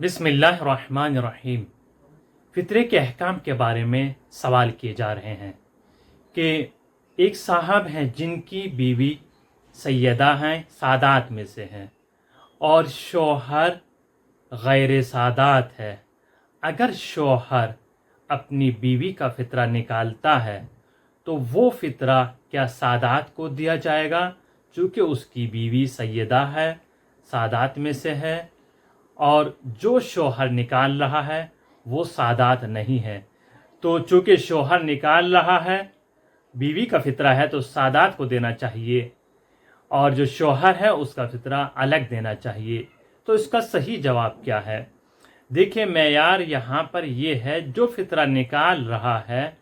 बिस्मिल्लाहिर्रहमानिर्रहीम। फितरे के अहकाम के बारे में सवाल किए जा रहे हैं कि एक साहब हैं जिनकी बीवी सैयदा हैं, सादात में से हैं, और शौहर गैर सादात है। अगर शौहर अपनी बीवी का फितरा निकालता है तो वो फितरा क्या सादात को दिया जाएगा, चूँकि उसकी बीवी सैयदा है, सादात में से है, और जो शौहर निकाल रहा है वो सादात नहीं है। तो चूँकि शौहर निकाल रहा है, बीवी का फितरा है, तो सादात को देना चाहिए, और जो शौहर है उसका फितरा अलग देना चाहिए। तो इसका सही जवाब क्या है? देखिए, मेयार यहाँ पर ये है, जो फितरा निकाल रहा है,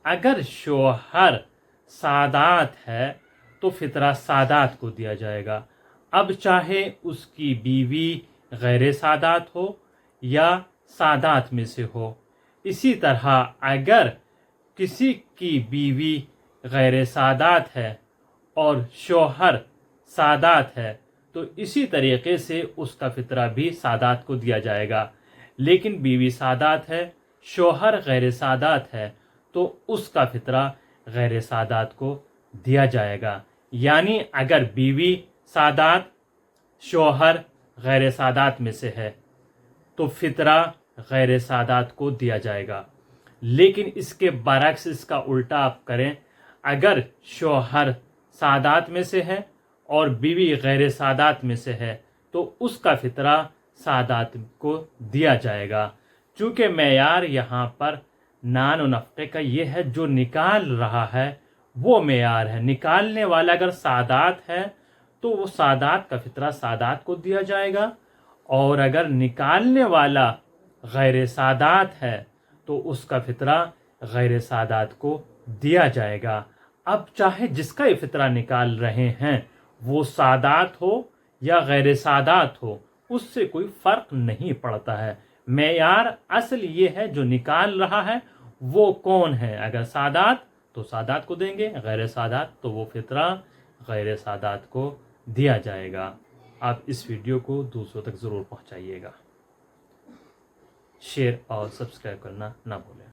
अगर शौहर सादात है तो फितरा सादात को दिया जाएगा। अब चाहे उसकी बीवी गैर सादात हो या सादात में से हो। इसी तरह अगर किसी की बीवी गैर सादात है और शौहर सादात है तो इसी तरीके से उसका फितरा भी सादात को दिया जाएगा। लेकिन बीवी सादात है, शौहर गैर सादात है, तो उसका फितरा गैर सादात को दिया जाएगा। यानी अगर बीवी सादात, शौहर गैर सादात में से है तो फितरा गैर सादात को दिया जाएगा। लेकिन इसके बरक्स, इसका उल्टा आप करें, अगर शौहर सादात में से है और बीवी गैर सादात में से है तो उसका फितरा सादात को दिया जाएगा। चूँकि मेयार यहाँ पर नान व नफ़क़े का ये है, जो निकाल रहा है वो मेयार है। निकालने वाला अगर सादात है तो वो सादात का फितरा सादात को दिया जाएगा, और अगर निकालने वाला गैर सादात है तो उसका फितरा गैर सादात को दिया जाएगा। अब चाहे जिसका ये फितरा निकाल रहे हैं वो सादात हो या गैर सादात हो, उससे कोई फ़र्क नहीं पड़ता है। मेयार असल ये है, जो निकाल रहा है वो कौन है। अगर सादात तो सादात को देंगे, गैर सादात तो वो फितरा गैर सादात को दिया जाएगा। आप इस वीडियो को दूसरों तक ज़रूर पहुंचाइएगा। शेयर और सब्सक्राइब करना ना भूलें।